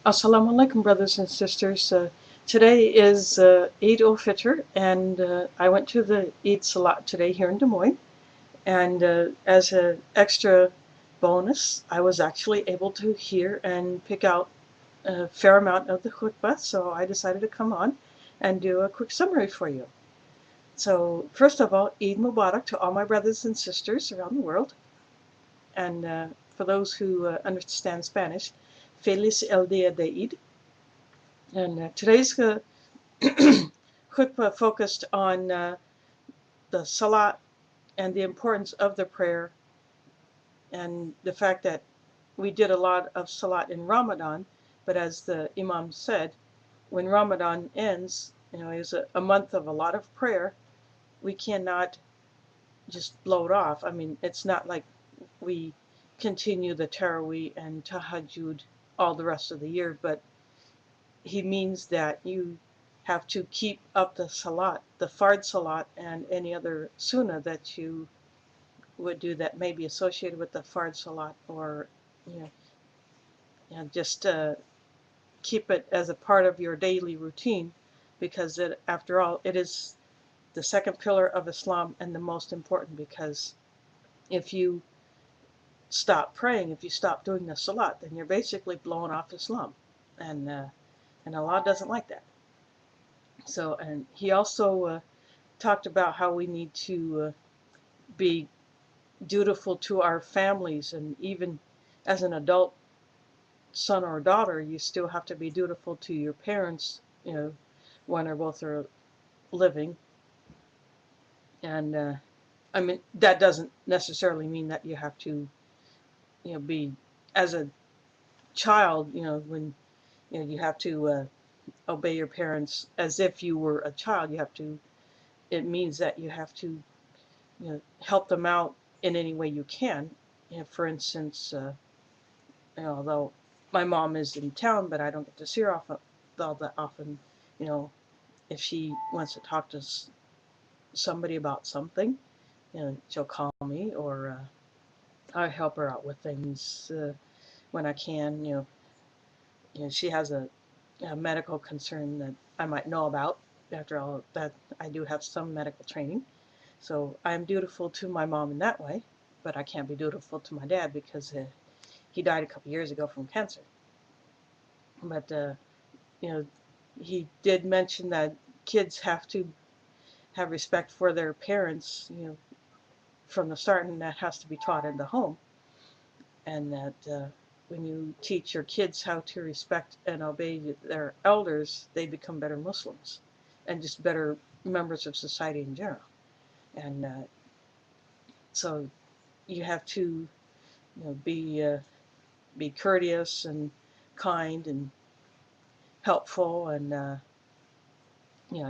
Assalamu alaikum, brothers and sisters. Today is Eid ul'Fitr, and I went to the Eid salat today here in Des Moines. And as an extra bonus, I was actually able to hear and pick out a fair amount of the khutbah, so I decided to come on and do a quick summary for you. So, first of all, Eid Mubarak to all my brothers and sisters around the world. And for those who understand Spanish, Feliz el Día de Eid. And today's khutbah focused on the salat and the importance of the prayer and the fact that we did a lot of salat in Ramadan, but as the imam said, when Ramadan ends, is a month of a lot of prayer. We cannot just blow it off. I mean, it's not like we continue the Taraweeh and Tahajjud all the rest of the year, but he means that you have to keep up the salat, the fard salat, and any other sunnah that you would do that may be associated with the fard salat, or you know, just keep it as a part of your daily routine, because after all, it is the second pillar of Islam and the most important. Because if you stop praying, if you stop doing the salat, then you're basically blowing off Islam, and Allah doesn't like that. So, and he also talked about how we need to be dutiful to our families, and even as an adult son or daughter, you still have to be dutiful to your parents, one or both are living. And I mean, that doesn't necessarily mean that you have to, be as a child, when you have to obey your parents as if you were a child. You have to. It means that you have to help them out in any way you can. For instance, although my mom is in town, but I don't get to see her all that often. You know, if she wants to talk to somebody about something, she'll call me, or I help her out with things when I can. She has a medical concern that I might know about. After all, that I do have some medical training. So I'm dutiful to my mom in that way, but I can't be dutiful to my dad because he died a couple years ago from cancer. But you know, he did mention that kids have to have respect for their parents, from the start, and that has to be taught in the home. And that when you teach your kids how to respect and obey their elders, they become better Muslims and just better members of society in general. And so you have to be courteous and kind and helpful, and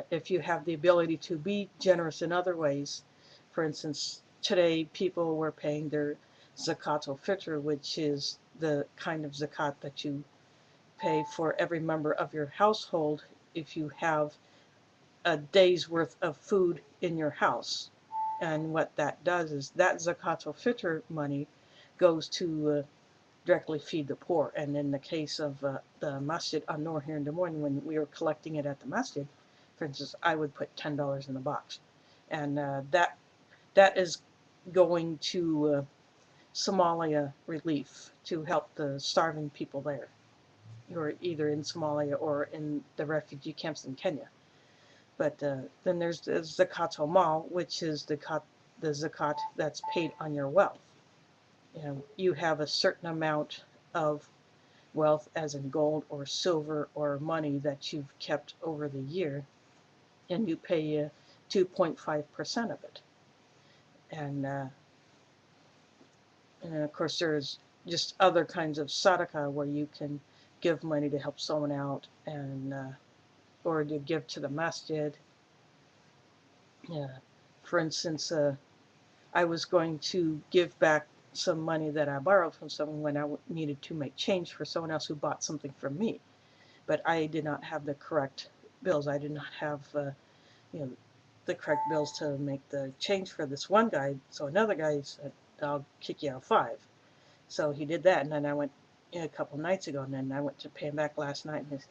if you have the ability to be generous in other ways. For instance, today people were paying their zakat al-Fitr, which is the kind of zakat that you pay for every member of your household if you have a day's worth of food in your house. And what that does is that zakat al-Fitr money goes to directly feed the poor. And in the case of the Masjid An-Nur here in Des Moines, when we were collecting it at the masjid, for instance, I would put $10 in the box, and that is going to Somalia relief to help the starving people there, who are either in Somalia or in the refugee camps in Kenya. But then there's the zakat ul'Mal, which is the zakat that's paid on your wealth. You have a certain amount of wealth, as in gold or silver or money, that you've kept over the year, and you pay 2.5% of it. And of course, there's just other kinds of sadaqah where you can give money to help someone out, and or to give to the masjid. For instance, I was going to give back some money that I borrowed from someone when I needed to make change for someone else who bought something from me, but I did not have the correct bills. I did not have the correct bills to make the change for this one guy. So another guy said, "I'll kick you out 5." So he did that, and then I went a couple nights ago, and then I went to pay him back last night, and he said,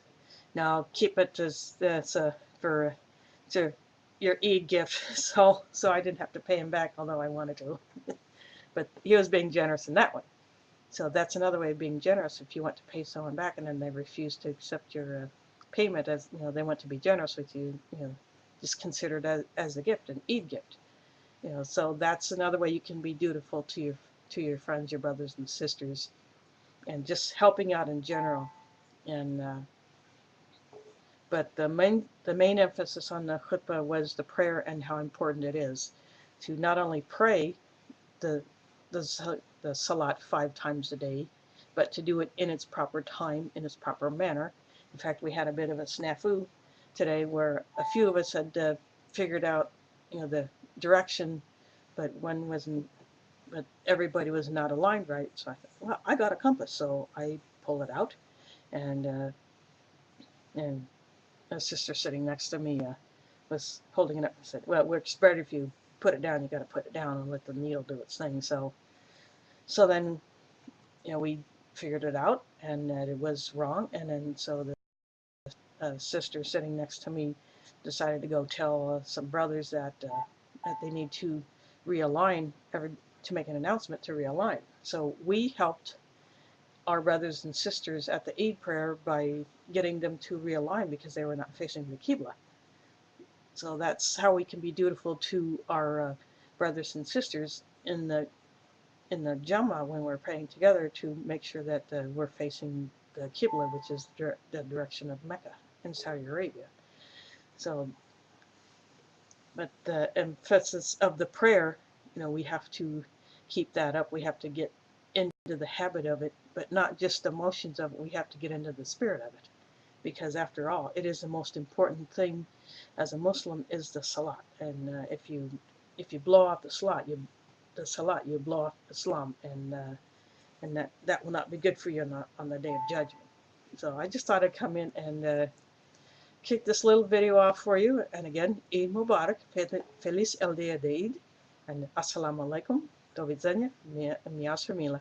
"No, keep it as that's for to your Eid gift." So I didn't have to pay him back, although I wanted to. But he was being generous in that way. So that's another way of being generous. If you want to pay someone back and then they refuse to accept your payment, as they want to be generous with you, just consider it as a gift, an Eid gift. So that's another way you can be dutiful to your friends, your brothers and sisters, and just helping out in general. And but the main emphasis on the khutbah was the prayer and how important it is to not only pray the the salat 5 times a day, but to do it in its proper time, in its proper manner. In fact, we had a bit of a snafu today where a few of us had figured out, the direction, but one wasn't. But everybody was not aligned right. So I thought, well, I got a compass, so I pull it out, and a sister sitting next to me was holding it up and said, "Well, it works better if you put it down. You got to put it down and let the needle do its thing." So then, we figured it out, and that it was wrong. And then so the sister sitting next to me decided to go tell some brothers that they need to realign, to make an announcement to realign. So we helped our brothers and sisters at the Eid prayer by getting them to realign because they were not facing the Qibla. So that's how we can be dutiful to our brothers and sisters in the Jama when we're praying together, to make sure that we're facing the Qibla, which is the direction of Mecca in Saudi Arabia. So, but the emphasis of the prayer, we have to keep that up. We have to get into the habit of it, but not just the motions of it. We have to get into the spirit of it, because after all, it is the most important thing as a Muslim is the salat. And if you blow off the salat, you blow off Islam, and that will not be good for you on the day of judgment. So I just thought I'd come in and kick this little video off for you. And again, Eid Mubarak, Feliz el Día de Eid, and Assalamu alaikum, do widzenia, miasr mila.